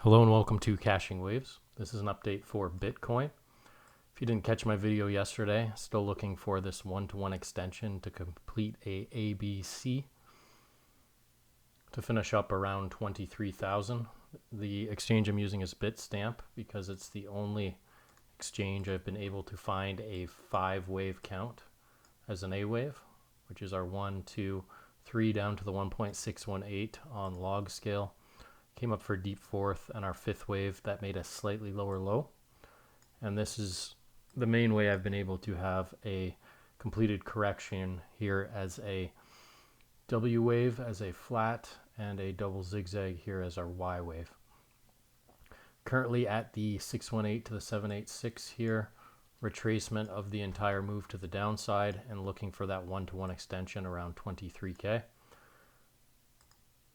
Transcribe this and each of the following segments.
Hello and welcome to Caching Waves. This is an update for Bitcoin. If you didn't catch my video yesterday, still looking for this one-to-one extension to complete a ABC to finish up around 23,000. The exchange I'm using is Bitstamp because it's the only exchange I've been able to find a 5-wave count as an A wave, which is our 1, 2, 3 down to the 1.618 on log scale. Came up for a deep fourth, and our 5th wave that made a slightly lower low. And this is the main way I've been able to have a completed correction here as a W wave, as a flat, and a double zigzag here as our Y wave. Currently at the 618 to the 786 here, retracement of the entire move to the downside and looking for that one-to-one extension around 23K.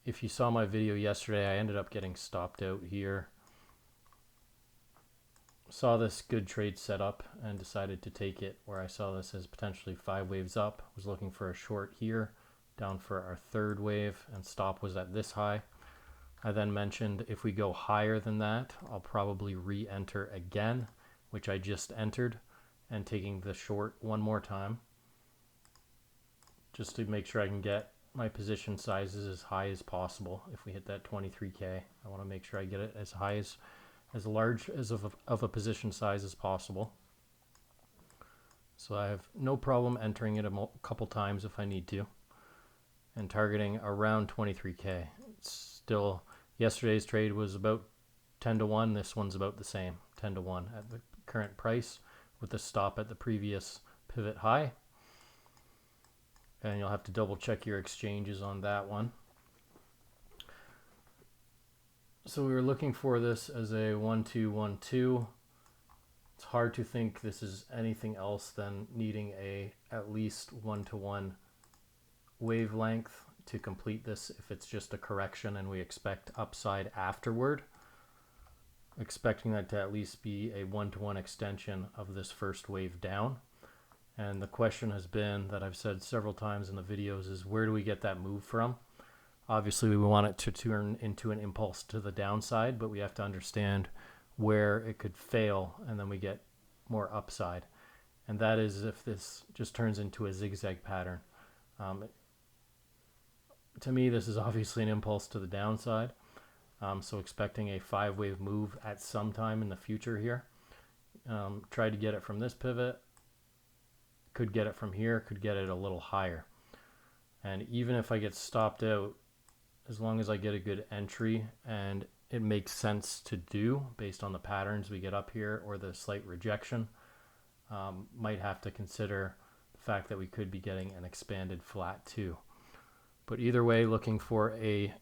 If you saw my video yesterday, I ended up getting stopped out here. Saw this good trade set up and decided to take it where I saw this as potentially 5 waves up. Was looking for a short here, down for our 3rd wave, and stop was at this high. I then mentioned if we go higher than that, I'll probably re-enter again, which I just entered, and taking the short one more time, just to make sure I can get my position sizes as high as possible. If we hit that 23K, I want to make sure I get it as high as large as of a position size as possible. So I have no problem entering it a couple times if I need to, and targeting around 23K. It's still, yesterday's trade was about 10 to 1. This one's about the same, 10 to 1 at the current price with the stop at the previous pivot high. And you'll have to double check your exchanges on that one. So we were looking for this as a 1-2-1-2. It's hard to think this is anything else than needing a at least 1-to-1 wavelength to complete this if it's just a correction and we expect upside afterward. Expecting that to at least be a 1-to-1 extension of this first wave down. And the question has been, that I've said several times in the videos, is where do we get that move from? Obviously, we want it to turn into an impulse to the downside, but we have to understand where it could fail, and then we get more upside. And that is if this just turns into a zigzag pattern. To me, this is obviously an impulse to the downside. So expecting a 5-wave move at some time in the future here. Tried to get it from this pivot. Could get it from here, could get it a little higher. And even if I get stopped out, as long as I get a good entry and it makes sense to do based on the patterns we get up here or the slight rejection, might have to consider the fact that we could be getting an expanded flat too. But either way, looking for a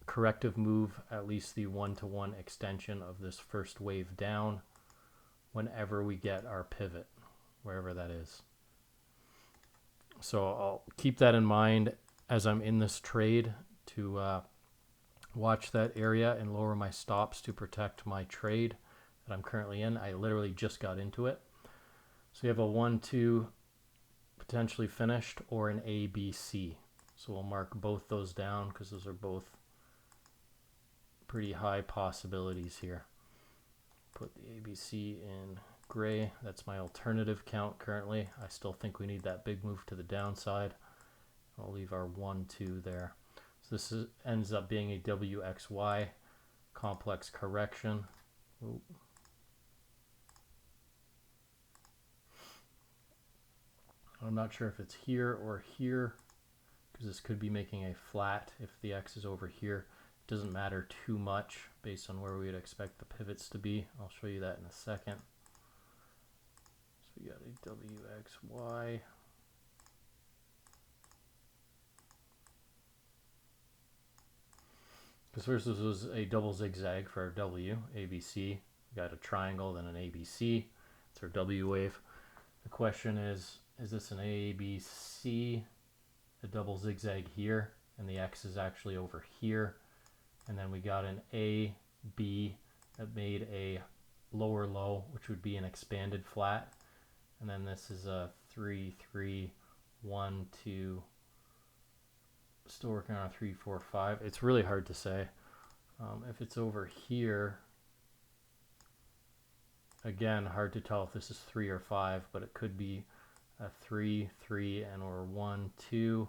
corrective move, at least the 1-to-1 extension of this first wave down whenever we get our pivot, wherever that is. So I'll keep that in mind as I'm in this trade to watch that area and lower my stops to protect my trade that I'm currently in. I literally just got into it. So we have a 1-2 potentially finished or an ABC. So we'll mark both those down because those are both pretty high possibilities here. Put the ABC in gray. That's my alternative count currently. I still think we need that big move to the downside. I'll leave our 1-2 there. So this ends up being a WXY complex correction. Ooh. I'm not sure if it's here or here because this could be making a flat if the X is over here. It doesn't matter too much based on where we would expect the pivots to be. I'll show you that in a second. We got a WXY. Because first this was a double zigzag for our W, ABC. We got a triangle, then an ABC. It's our W wave. The question is this an ABC, a double zigzag here, and the X is actually over here. And then we got an AB that made a lower low, which would be an expanded flat. And then this is a 3, 3, 1, 2. Still working on a 3, 4, 5. It's really hard to say. If it's over here, again, hard to tell if this is 3 or 5, but it could be a 3, 3, and or 1, 2,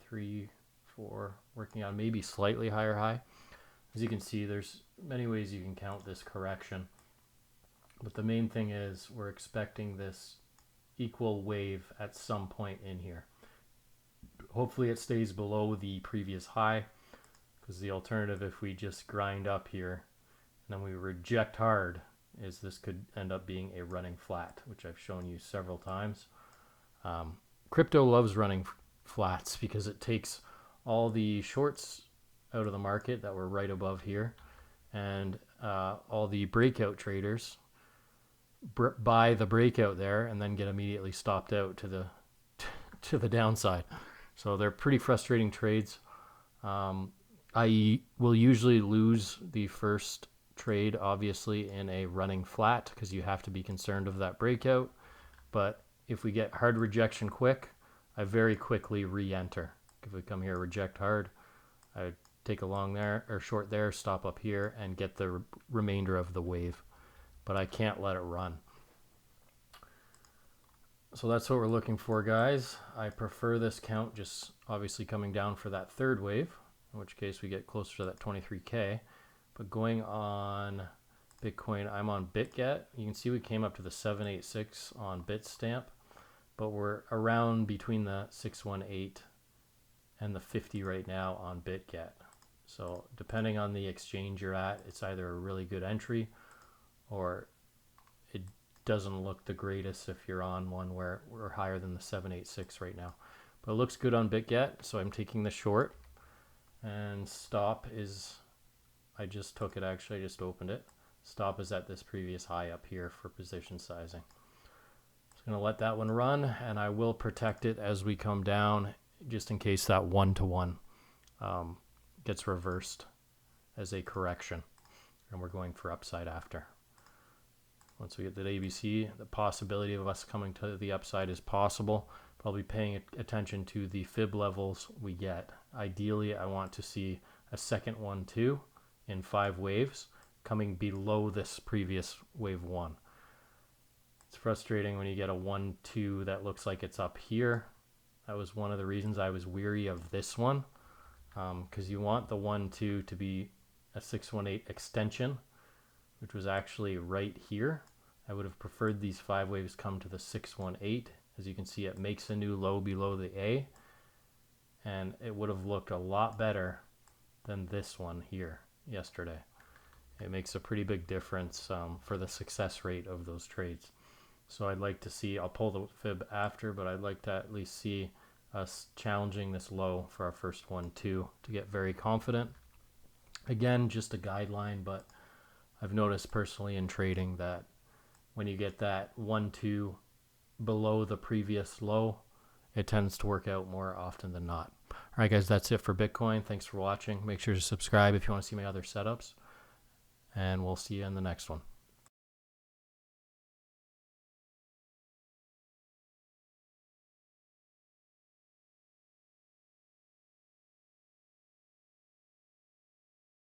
3, 4, working on maybe slightly higher high. As you can see, there's many ways you can count this correction, but the main thing is we're expecting this equal wave at some point in here. Hopefully it stays below the previous high, because the alternative, if we just grind up here and then we reject hard, is this could end up being a running flat, which I've shown you several times. Crypto loves running flats because it takes all the shorts out of the market that were right above here, and all the breakout traders buy the breakout there and then get immediately stopped out to the downside. So they're pretty frustrating trades. I will usually lose the first trade, obviously, in a running flat, because you have to be concerned of that breakout. But if we get hard rejection quick, I very quickly re-enter. If we come here, reject hard, I take a long there or short there, stop up here, and get the remainder of the wave. But I can't let it run. So that's what we're looking for, guys. I prefer this count just obviously coming down for that third wave, in which case we get closer to that 23K. But going on Bitcoin, I'm on BitGet. You can see we came up to the 786 on Bitstamp, but we're around between the 618 and the 50 right now on BitGet. So depending on the exchange you're at, it's either a really good entry or it doesn't look the greatest if you're on one where we're higher than the 786 right now. But it looks good on BitGet, so I'm taking the short. And stop is, I just took it actually, I just opened it. Stop is at this previous high up here for position sizing. Just going to let that one run, and I will protect it as we come down, just in case that 1-to-1 gets reversed as a correction. And we're going for upside after. Once we get that ABC, the possibility of us coming to the upside is possible. Probably paying attention to the fib levels we get. Ideally, I want to see a second 1-2 in 5 waves coming below this previous wave 1. It's frustrating when you get a 1-2 that looks like it's up here. That was one of the reasons I was weary of this one, because you want the 1-2 to be a 618 extension, which was actually right here. I would have preferred these 5 waves come to the 618. As you can see, it makes a new low below the A, and it would have looked a lot better than this one here yesterday. It makes a pretty big difference for the success rate of those trades. So I'd like to see, I'll pull the fib after, but I'd like to at least see us challenging this low for our first 1-2 to get very confident. Again, just a guideline, but I've noticed personally in trading that when you get that 1-2 below the previous low, it tends to work out more often than not. All right, guys, that's it for Bitcoin. Thanks for watching. Make sure to subscribe if you want to see my other setups, and we'll see you in the next one.